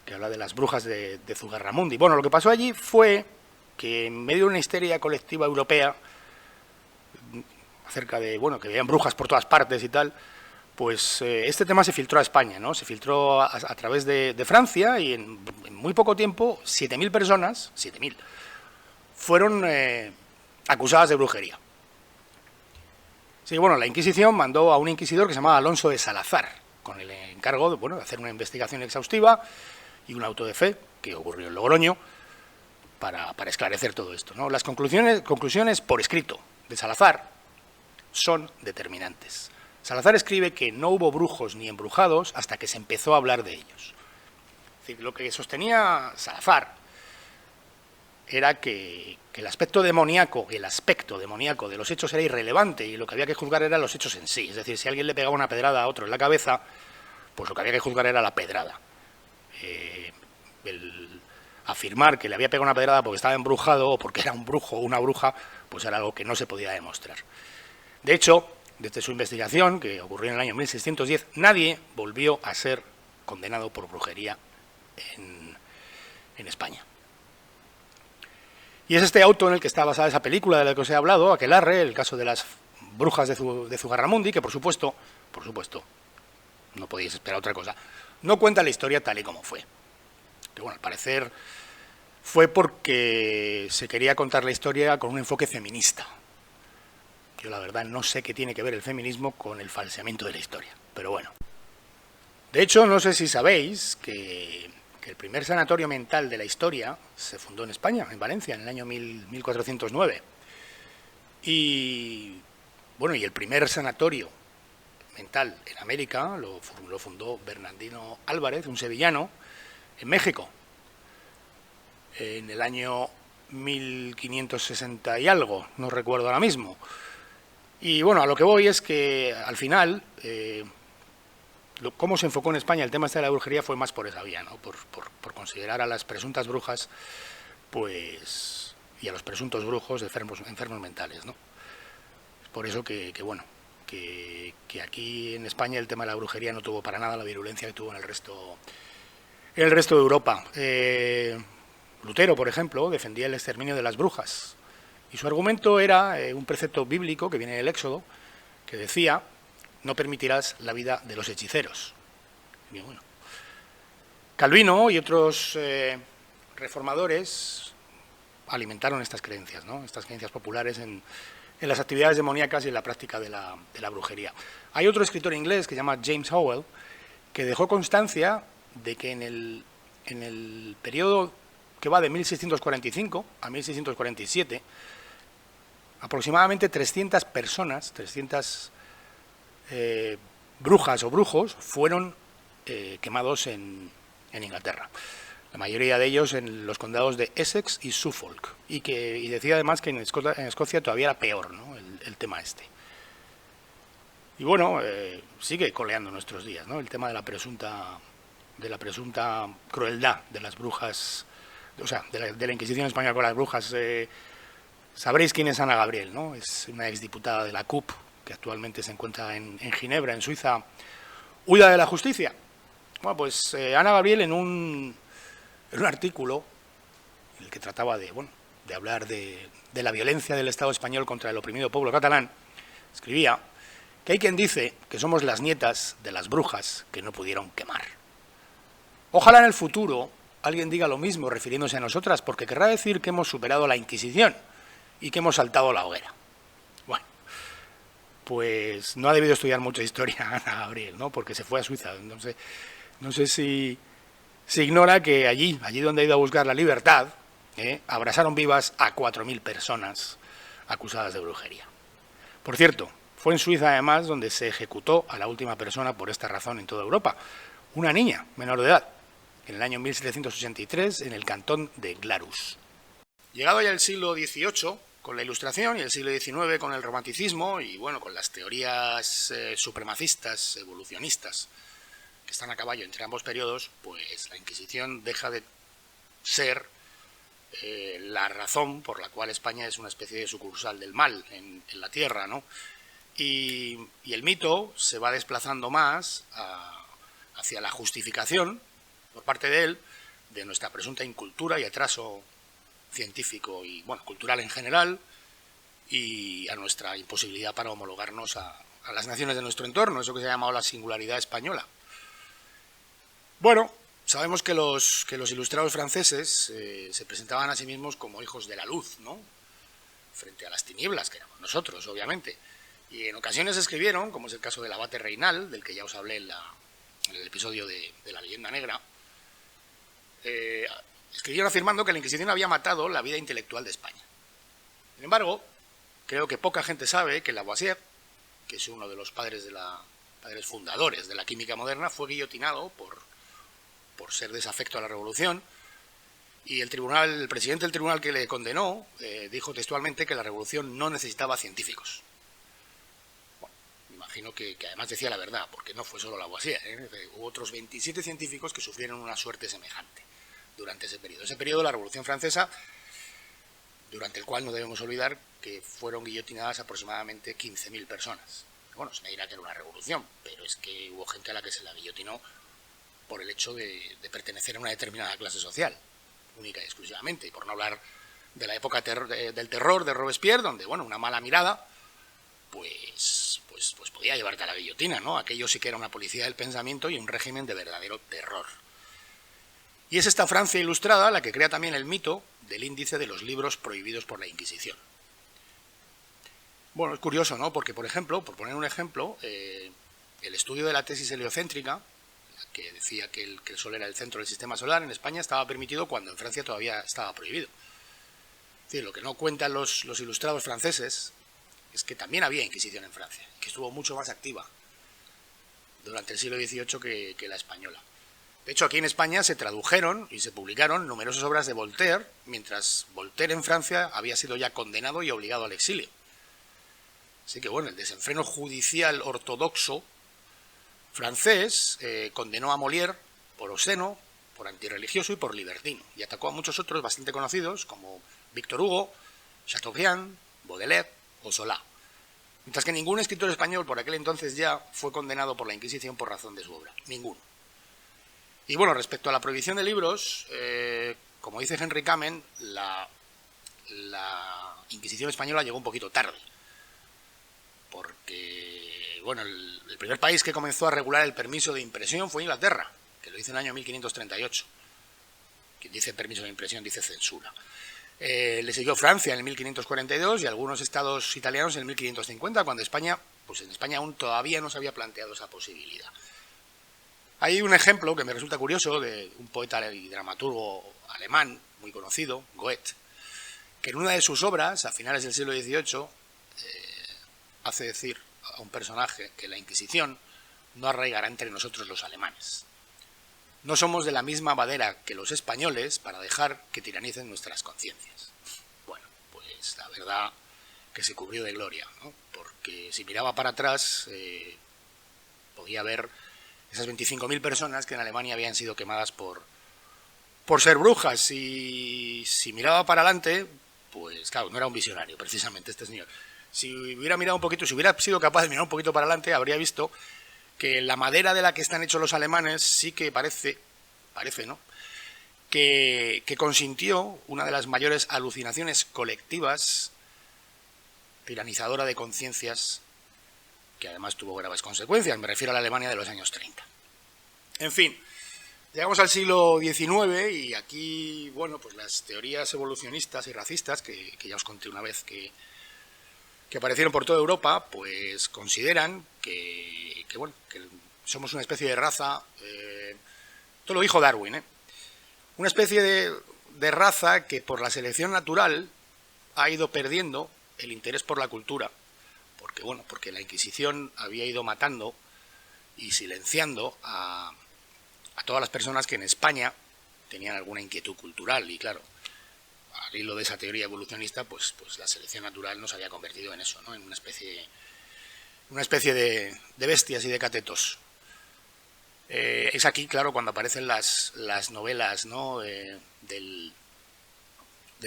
que habla de las brujas de Zugarramundi. Bueno, lo que pasó allí fue que en medio de una histeria colectiva europea, acerca de, bueno, que veían brujas por todas partes y tal, pues este tema se filtró a España, ¿no? Se filtró a través de Francia y en muy poco tiempo 7.000 personas, 7.000, fueron acusadas de brujería. Sí, bueno, la Inquisición mandó a un inquisidor que se llamaba Alonso de Salazar, con el encargo de, bueno, de hacer una investigación exhaustiva y un auto de fe, que ocurrió en Logroño, para esclarecer todo esto, ¿no? Las conclusiones por escrito de Salazar son determinantes. Salazar escribe que no hubo brujos ni embrujados hasta que se empezó a hablar de ellos. Es decir, lo que sostenía Salazar era que el aspecto demoníaco de los hechos era irrelevante y lo que había que juzgar eran los hechos en sí. Es decir, si alguien le pegaba una pedrada a otro en la cabeza, pues lo que había que juzgar era la pedrada. El afirmar que le había pegado una pedrada porque estaba embrujado o porque era un brujo o una bruja, pues era algo que no se podía demostrar. De hecho, desde su investigación, que ocurrió en el año 1610, nadie volvió a ser condenado por brujería en España. Y es este auto en el que está basada esa película de la que os he hablado, Aquelarre, el caso de las brujas de Zugarramundi, que por supuesto, no podéis esperar otra cosa, no cuenta la historia tal y como fue. Que bueno, al parecer fue porque se quería contar la historia con un enfoque feminista. Yo la verdad no sé qué tiene que ver el feminismo con el falseamiento de la historia, pero bueno. De hecho, no sé si sabéis que el primer sanatorio mental de la historia se fundó en España, en Valencia, en el año 1409. Y bueno, y el primer sanatorio mental en América lo fundó Bernardino Álvarez, un sevillano, en México, en el año 1560 y algo, no recuerdo ahora mismo. Y bueno, a lo que voy es que al final, cómo se enfocó en España el tema este de la brujería fue más por esa vía, ¿no? Por considerar a las presuntas brujas, pues, y a los presuntos brujos enfermos mentales, ¿no? Es por eso que aquí en España el tema de la brujería no tuvo para nada la virulencia que tuvo en el resto de Europa. Lutero, por ejemplo, defendía el exterminio de las brujas. Y su argumento era un precepto bíblico que viene del Éxodo, que decía: no permitirás la vida de los hechiceros. Bien, bueno. Calvino y otros reformadores alimentaron estas creencias, ¿no? Estas creencias populares en las actividades demoníacas y en la práctica de la brujería. Hay otro escritor inglés que se llama James Howell, que dejó constancia de que en el periodo que va de 1645 a 1647, aproximadamente 300 personas, 300 brujas o brujos fueron quemados en Inglaterra. La mayoría de ellos en los condados de Essex y Suffolk. Y decía además que en Escocia todavía era peor, ¿no? el tema este. Y bueno, sigue coleando nuestros días, ¿no? El tema de la presunta crueldad de las brujas, o sea, de la Inquisición española con las brujas. Sabréis quién es Ana Gabriel, ¿no? Es una exdiputada de la CUP, que actualmente se encuentra en Ginebra, en Suiza, huida de la justicia. Bueno, pues Ana Gabriel en un artículo en el que trataba de hablar de la violencia del Estado español contra el oprimido pueblo catalán, escribía que hay quien dice que somos las nietas de las brujas que no pudieron quemar. Ojalá en el futuro alguien diga lo mismo refiriéndose a nosotras, porque querrá decir que hemos superado la Inquisición y que hemos saltado la hoguera. Bueno, pues no ha debido estudiar mucha historia Ana Gabriel, ¿no? Porque se fue a Suiza. Entonces, no sé si se ignora que allí donde ha ido a buscar la libertad, abrasaron vivas a 4.000 personas acusadas de brujería. Por cierto, fue en Suiza además donde se ejecutó a la última persona por esta razón en toda Europa, una niña menor de edad, en el año 1783 en el cantón de Glarus. Llegado ya el siglo XVIII, con la Ilustración, y el siglo XIX con el Romanticismo, y bueno, con las teorías supremacistas, evolucionistas, que están a caballo entre ambos periodos, pues la Inquisición deja de ser la razón por la cual España es una especie de sucursal del mal en la tierra, ¿no? Y el mito se va desplazando más hacia la justificación, por parte de él, de nuestra presunta incultura y atraso científico y, bueno, cultural en general, y a nuestra imposibilidad para homologarnos a las naciones de nuestro entorno, eso que se ha llamado la singularidad española. Bueno, sabemos que los ilustrados franceses se presentaban a sí mismos como hijos de la luz, ¿no? Frente a las tinieblas, que éramos nosotros, obviamente. Y en ocasiones escribieron, como es el caso del abate Reinal, del que ya os hablé en el episodio de la leyenda negra, escribieron afirmando que la Inquisición había matado la vida intelectual de España. Sin embargo, creo que poca gente sabe que Lavoisier, que es uno de los padres fundadores de la química moderna, fue guillotinado por ser desafecto a la revolución, y el presidente del tribunal que le condenó dijo textualmente que la revolución no necesitaba científicos. Bueno, me imagino que además decía la verdad, porque no fue solo Lavoisier, hubo otros 27 científicos que sufrieron una suerte semejante durante ese periodo. Ese periodo de la Revolución Francesa, durante el cual no debemos olvidar que fueron guillotinadas aproximadamente 15.000 personas. Bueno, se me dirá que era una revolución, pero es que hubo gente a la que se la guillotinó por el hecho de pertenecer a una determinada clase social, única y exclusivamente, y por no hablar de la época del terror de Robespierre, donde, bueno, una mala mirada, pues podía llevarte a la guillotina, ¿no? Aquello sí que era una policía del pensamiento y un régimen de verdadero terror. Y es esta Francia ilustrada la que crea también el mito del índice de los libros prohibidos por la Inquisición. Bueno, es curioso, ¿no? Porque, por ejemplo, por poner un ejemplo, el estudio de la tesis heliocéntrica, que decía que el Sol era el centro del sistema solar, en España estaba permitido cuando en Francia todavía estaba prohibido. Es decir, lo que no cuentan los ilustrados franceses es que también había Inquisición en Francia, que estuvo mucho más activa durante el siglo XVIII que la española. De hecho, aquí en España se tradujeron y se publicaron numerosas obras de Voltaire, mientras Voltaire en Francia había sido ya condenado y obligado al exilio. Así que, bueno, el desenfreno judicial ortodoxo francés condenó a Molière por obsceno, por antirreligioso y por libertino, y atacó a muchos otros bastante conocidos, como Víctor Hugo, Chateaubriand, Baudelaire o Solá. Mientras que ningún escritor español por aquel entonces ya fue condenado por la Inquisición por razón de su obra. Ninguno. Y bueno, respecto a la prohibición de libros, como dice Henry Kamen, la Inquisición española llegó un poquito tarde. Porque, bueno, el primer país que comenzó a regular el permiso de impresión fue Inglaterra, que lo hizo en el año 1538. Quien dice permiso de impresión dice censura. Le siguió Francia en el 1542 y algunos estados italianos en el 1550, cuando España, pues en España aún todavía no se había planteado esa posibilidad. Hay un ejemplo que me resulta curioso de un poeta y dramaturgo alemán muy conocido, Goethe, que en una de sus obras, a finales del siglo XVIII, hace decir a un personaje que la Inquisición no arraigará entre nosotros los alemanes. No somos de la misma madera que los españoles para dejar que tiranicen nuestras conciencias. Bueno, pues la verdad que se cubrió de gloria, ¿no? Porque si miraba para atrás podía ver esas 25.000 personas que en Alemania habían sido quemadas por ser brujas, y si miraba para adelante, pues claro, no era un visionario precisamente este señor. Si hubiera mirado un poquito, si hubiera sido capaz de mirar un poquito para adelante, habría visto que la madera de la que están hechos los alemanes sí que parece, ¿no?, que consintió una de las mayores alucinaciones colectivas, tiranizadora de conciencias, que además tuvo graves consecuencias. Me refiero a la Alemania de los años 30. En fin, llegamos al siglo XIX y aquí, bueno, pues las teorías evolucionistas y racistas, que ya os conté una vez que aparecieron por toda Europa, pues consideran que somos una especie de raza, esto lo dijo Darwin, una especie de raza que por la selección natural ha ido perdiendo el interés por la cultura, porque la Inquisición había ido matando y silenciando a a todas las personas que en España tenían alguna inquietud cultural. Y claro, al hilo de esa teoría evolucionista, pues la selección natural nos había convertido en eso, ¿no? En una especie de bestias y de catetos. Es aquí, claro, cuando aparecen las novelas, ¿no? del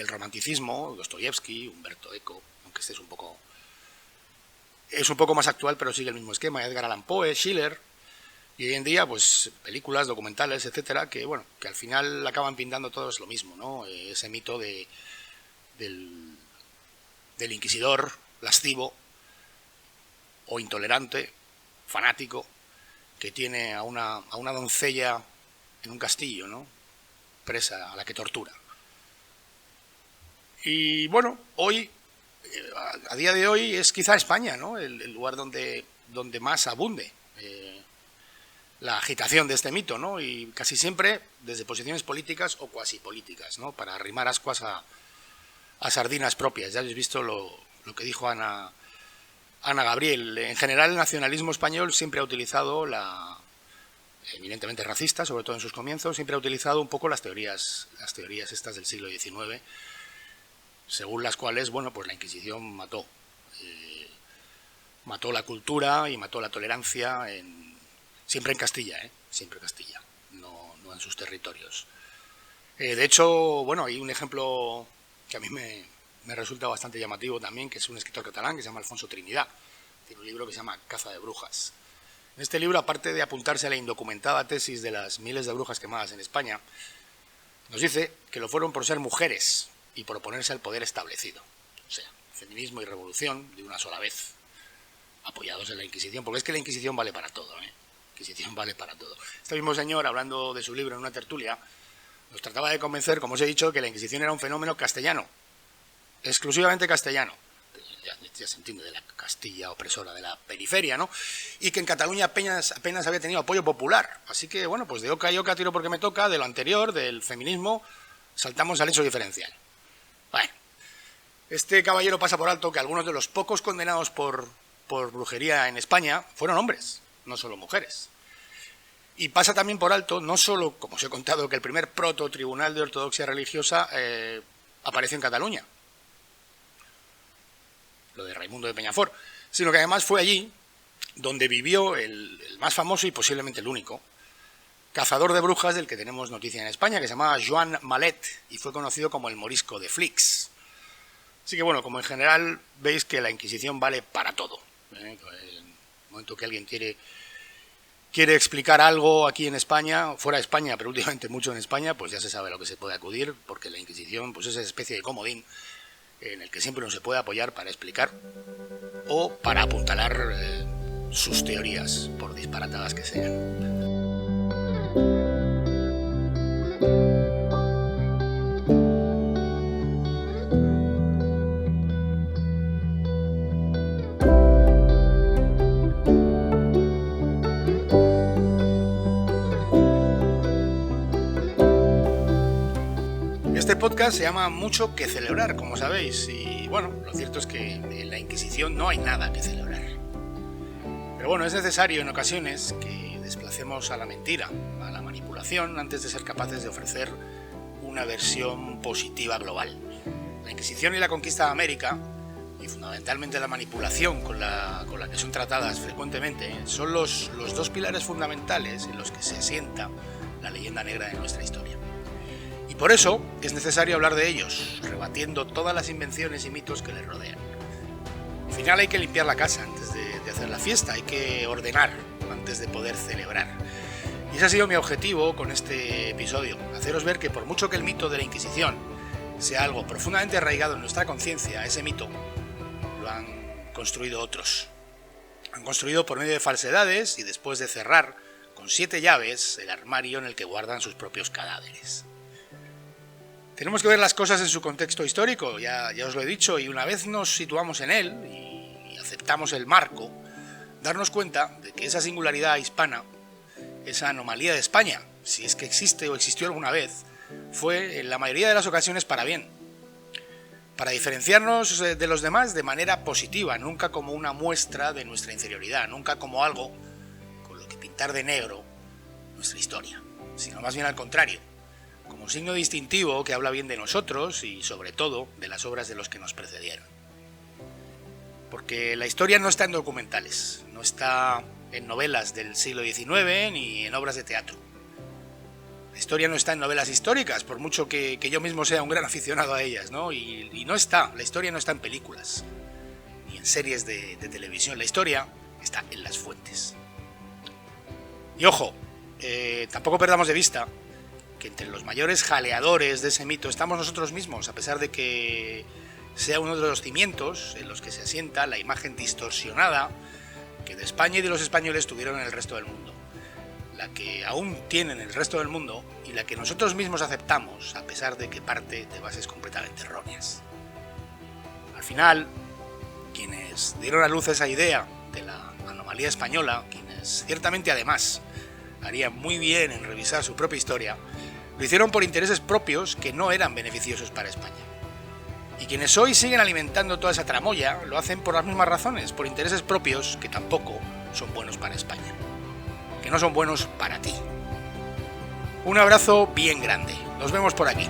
romanticismo, Dostoyevsky, Umberto Eco, aunque este es un poco más actual, pero sigue el mismo esquema, Edgar Allan Poe, Schiller, y hoy en día, pues, películas, documentales, etcétera, que al final acaban pintando todos lo mismo, ¿no? Ese mito del inquisidor lascivo o intolerante, fanático, que tiene a una doncella en un castillo, ¿no? Presa, a la que tortura. Y bueno, hoy, a día de hoy, es quizá España, ¿no? El lugar donde más abunde la agitación de este mito, ¿no? Y casi siempre desde posiciones políticas o cuasi políticas, ¿no? Para arrimar ascuas a sardinas propias. Ya habéis visto lo que dijo Ana Gabriel. En general, el nacionalismo español siempre ha utilizado evidentemente racista, sobre todo en sus comienzos, siempre ha utilizado un poco las teorías estas del siglo XIX, según las cuales, pues la Inquisición mató la cultura y mató la tolerancia, siempre en Castilla, siempre en Castilla, no en sus territorios. De hecho, hay un ejemplo que a mí me resulta bastante llamativo también, que es un escritor catalán que se llama Alfonso Trinidad. Tiene un libro que se llama Caza de brujas. En este libro, aparte de apuntarse a la indocumentada tesis de las miles de brujas quemadas en España, nos dice que lo fueron por ser mujeres y por oponerse al poder establecido. O sea, feminismo y revolución de una sola vez, apoyados en la Inquisición, porque es que la Inquisición vale para todo, La Inquisición vale para todo. Este mismo señor, hablando de su libro en una tertulia, nos trataba de convencer, como os he dicho, que la Inquisición era un fenómeno castellano, exclusivamente castellano. Ya se entiende, de la Castilla opresora de la periferia, ¿no? Y que en Cataluña apenas había tenido apoyo popular. Así que, pues de oca y oca tiro porque me toca, de lo anterior, del feminismo, saltamos al hecho diferencial. Bueno, este caballero pasa por alto que algunos de los pocos condenados por brujería en España fueron hombres, no solo mujeres. Y pasa también por alto, no solo, como os he contado, que el primer proto-tribunal de ortodoxia religiosa apareció en Cataluña, lo de Raimundo de Peñafort, sino que además fue allí donde vivió el más famoso y posiblemente el único cazador de brujas del que tenemos noticia en España, que se llamaba Joan Malet y fue conocido como el Morisco de Flix. Así que como en general veis que la Inquisición vale para todo. En el momento que alguien quiere explicar algo aquí en España, fuera de España, pero últimamente mucho en España, pues ya se sabe a lo que se puede acudir, porque la Inquisición pues es esa especie de comodín en el que siempre uno se puede apoyar para explicar o para apuntalar sus teorías, por disparatadas que sean. Este podcast se llama Mucho que celebrar, como sabéis, y lo cierto es que en la Inquisición no hay nada que celebrar. Pero es necesario en ocasiones que desplacemos a la mentira, a la manipulación, antes de ser capaces de ofrecer una versión positiva global. La Inquisición y la conquista de América, y fundamentalmente la manipulación con la que son tratadas frecuentemente, son los dos pilares fundamentales en los que se asienta la leyenda negra de nuestra historia. Y por eso es necesario hablar de ellos, rebatiendo todas las invenciones y mitos que les rodean. Al final hay que limpiar la casa antes de hacer la fiesta, hay que ordenar antes de poder celebrar. Y ese ha sido mi objetivo con este episodio, haceros ver que por mucho que el mito de la Inquisición sea algo profundamente arraigado en nuestra conciencia, ese mito lo han construido otros. Han construido por medio de falsedades y después de cerrar con 7 llaves el armario en el que guardan sus propios cadáveres. Tenemos que ver las cosas en su contexto histórico, ya os lo he dicho, y una vez nos situamos en él y aceptamos el marco, darnos cuenta de que esa singularidad hispana, esa anomalía de España, si es que existe o existió alguna vez, fue en la mayoría de las ocasiones para bien, para diferenciarnos de los demás de manera positiva, nunca como una muestra de nuestra inferioridad, nunca como algo con lo que pintar de negro nuestra historia. sino más bien al contrario, como signo distintivo que habla bien de nosotros y, sobre todo, de las obras de los que nos precedieron. Porque la historia no está en documentales, no está en novelas del siglo XIX ni en obras de teatro. La historia no está en novelas históricas, por mucho que yo mismo sea un gran aficionado a ellas, ¿no? Y no está, la historia no está en películas, ni en series de televisión. La historia está en las fuentes. Y ojo, tampoco perdamos de vista que entre los mayores jaleadores de ese mito estamos nosotros mismos, a pesar de que sea uno de los cimientos en los que se asienta la imagen distorsionada que de España y de los españoles tuvieron en el resto del mundo, la que aún tienen el resto del mundo y la que nosotros mismos aceptamos, a pesar de que parte de bases completamente erróneas. Al final, quienes dieron a luz esa idea de la anomalía española, quienes ciertamente además harían muy bien en revisar su propia historia, lo hicieron por intereses propios que no eran beneficiosos para España. Y quienes hoy siguen alimentando toda esa tramoya lo hacen por las mismas razones, por intereses propios que tampoco son buenos para España, que no son buenos para ti. Un abrazo bien grande, nos vemos por aquí.